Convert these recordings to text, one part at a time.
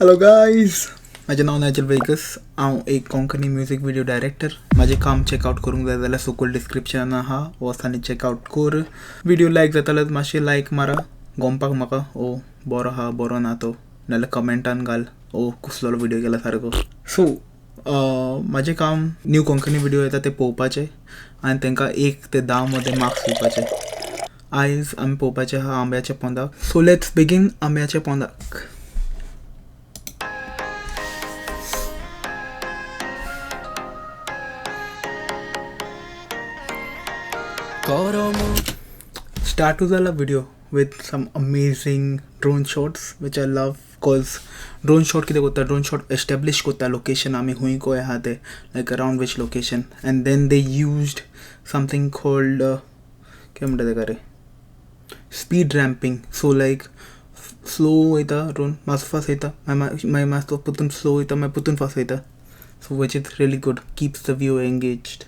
Hello guys, माझें नाव नायचल vagus. हांव एक Konkani music video director. माझें काम चेकआउट करूंक जाय जाल्यार सकयल डिस्क्रिप्शनान आहा, वच आनी चेकआउट कर. व्हिडिओ लायक जाता जाल्यार मातशें लायक मारा, गोमपाक म्हाका ओ बरो आहा बरो ना तो, नाल्यार कमेंटान घाल ओ कसलो व्हिडिओ केला सारको. सो म्हाजें काम न्यू कोंकणी व्हिडिओ येता ते पळोवपाचे आनी तांकां 1 ते 10 मदें मार्क्स दिवपाचे. आयज आमी पळोवपाचे आहा आंब्याच्या पोंदाक. सो लेट्स बेगीन आंब्याच्या पोंदाक. Start the video with some amazing drone shots which I love because drone shot कितें करता, drone shot establish करता location आमी हुई कोय आहा ते, like around which location, and then they used something called क्या म्हणटा तेका रे, speed ramping. So like slow वयता drone, मातसो fast वयता, मागीर मातसो परतून slow वयता, मागीर परतून fast वयता. So which is really good, keeps the viewer engaged.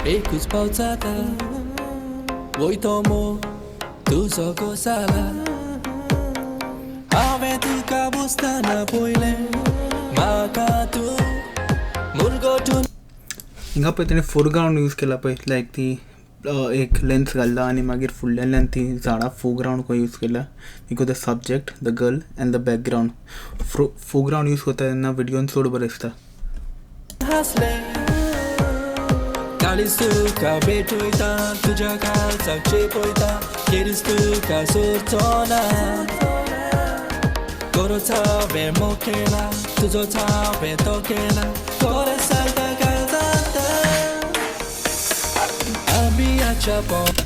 एकूच पावसाता वयतो मोग तुजो गोसाला, हांवें तुका बुसतना पयलें म्हाका तूं मुरगोटून. हिंगा पळय तेणें फोरग्रावंड यूज केला पळय, लायक ती एक लेन्स घालला आनी मागीर फुडल्यान ती झाडां फोरग्रावंड कशें यूज केला because the subject the girl and the background. Foreground use करता तेन्ना व्हिडिओन चड बरें दिसता. काळीज तुका भेटयता, तुज्या काळजाक चेपयता, केरीज तुका सोडचो ना. गरोच हांवें मोग केला, तुजोच हांवें तो केला, कोरें सांगता काळजांत आंब्याच्या पोंदा.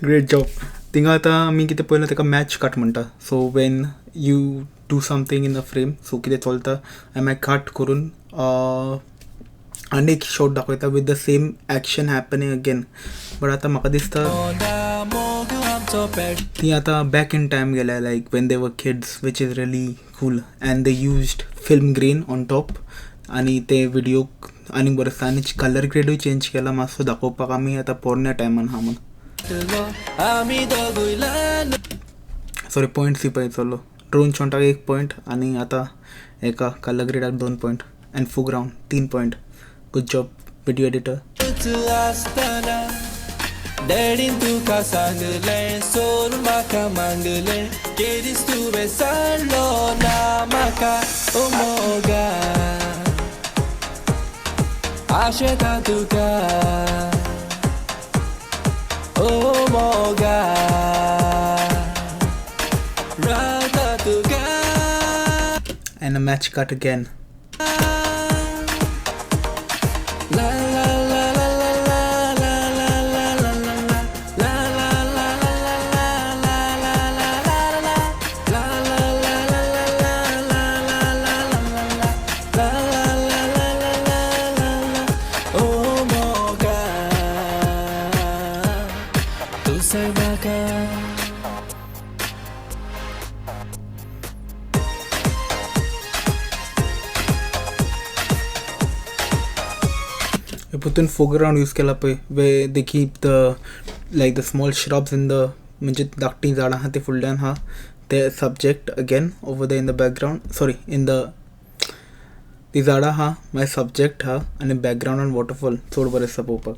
Great job. थिंगा आतां आमी कितें पळयलां ताका मॅच कट म्हणटा. So when you do something in the frame, so कितें चलता आनी मागीर कट करून आनी एक शॉट दाखयता with the same action happening again. But आतां म्हाका दिसता ती आतां बॅक इन टायम गेल्या, लायक when they were kids, which is really cool. And they used film grain on top आनी ते व्हिडिओक आनी बरें दिसता. आनी कलर ग्रेडूय चेंज केला मातसो दाखोवपाक आमी आतां पोरण्या टायमान आहा म्हणून. सॉरी, पॉयंट्स दिवपाक चल्लो. ड्रोन शॉटाक 1 पॉयंट आनी आतां एका कलर ग्रेडाक 2 point and foreground 3 point. Good job video editor. डॅडीन तुका सांगलें सोड म्हाका मागलें, केदीस तुवें सांडलो ना म्हाका ओ मोगा. आशेता तुका ओ मोगा, रावता तुका. And a match cut again. परतून फोरग्रावंड यूज केला पळय, way they keep the like the small shrubs in the, म्हणजे धाकटी झाडां आहा ते फुडल्यान आहा ते subject again over the in the background. Sorry, in the ती झाडां आहा मागीर सब्जेक्ट आहा आनी बॅकग्रावंडान वॉटरफॉल. चड बरें दिसता पळोवपाक.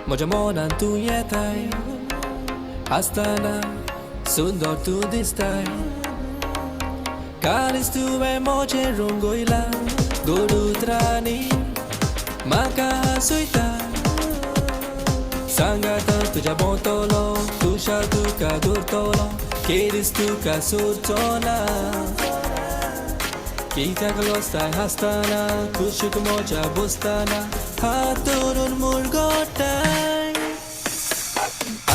म्हज्या मनान तूं येताय, आसतना सुंदर तूं दिसताय. काळीज तुवें म्हजें रंगयला, गोड उतरांनी म्हाका हांसयता. सांगात तुज्या भोंवतलो, तुशार तुका दवरतलो, केदीस तुका सोडचो ना. कित्याक लोस्ताय हासतना, कुशीक म्हज्या बसतना, हात धरून मुरगोटाय.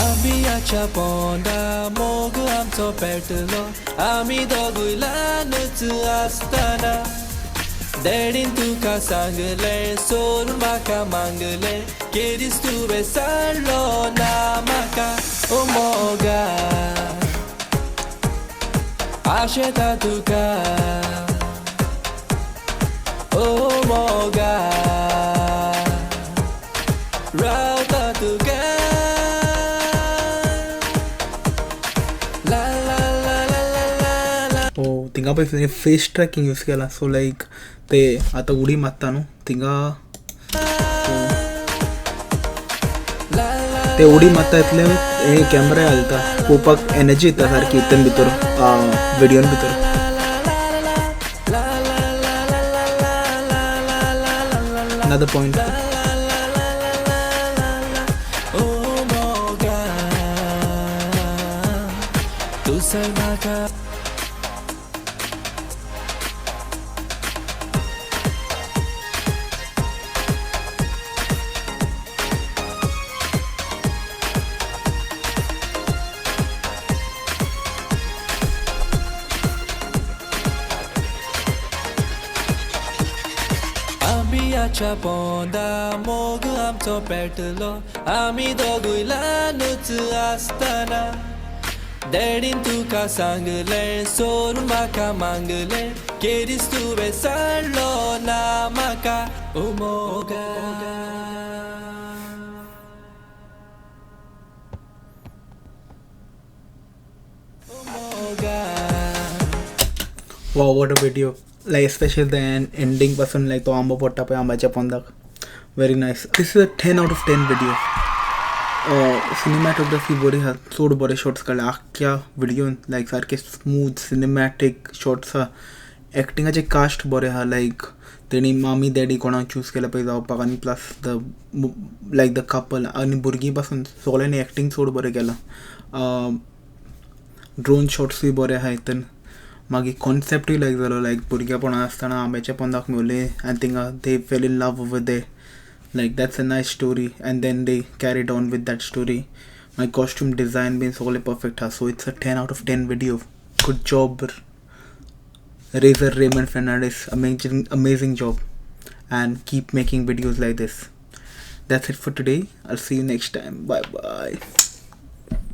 आंब्याच्या पोंदा मोग आमचो पेटलो, आमी दोगूय ल्हानूच आसतना. डॅडीन तुका सांगलें सोड म्हाका मागलें, केदीस तुवें सांडलो ना म्हाका ओ मोगा. आशेता तुका Oh moga rauta tuga la la la la la la la हो थिंगा पळय फेस ट्रॅकिंग यूज केला सो लायक ते आतां उडी मारता न्हू थिंगा ते उडी मारता इतले हे कॅमेरा घालता पळोवपाक एनर्जी येता सारकी हितून भितर व्हिडियोन भितर another point oh moga tu salvaga Ambyachea Pondha मोग आमचो पेटलो आमी दोगूय ल्हानूच आसतना डॅडीन तुका सांगलें सोडून म्हाका मागलें केदीस तुवें सांडलो ना म्हाका ओ मोगा ओ Moga wow what a video like especially the ending पासून like तो आंबो पडटा पळय आंब्याच्या पोंदाक very nice this is a 10 out of 10 video cinematography बरी हा चड बरे शॉट्स काडले आख्ख्या व्हिडियोन लायक सारके स्मूथ सिनेमॅटीक शॉट्स हा एक्टिंगाचे कास्ट बरे हा लायक तेणी मामी डॅडी कोणाक चूज केला पळय जावपाक आनी plus the like the couple आनी भुरगीं पासून सगळ्यांनी एक्टिंग चड बरें केलां ड्रोन शॉट्सूय बरे आहा हितून मागीर कॉन्सेप्टूय लायक जालो लायक भुरगेपणा आसतना आंब्याच्या पोंदाक मेवले आनी थिंगा they fell in love over they like that's a nice story and then they carried on with that story my costume design been so perfect so it's a 10 out of 10 video good job Razor Raymond Fernandez amazing job and keep making videos like this that's it for today I'll see you next time bye bye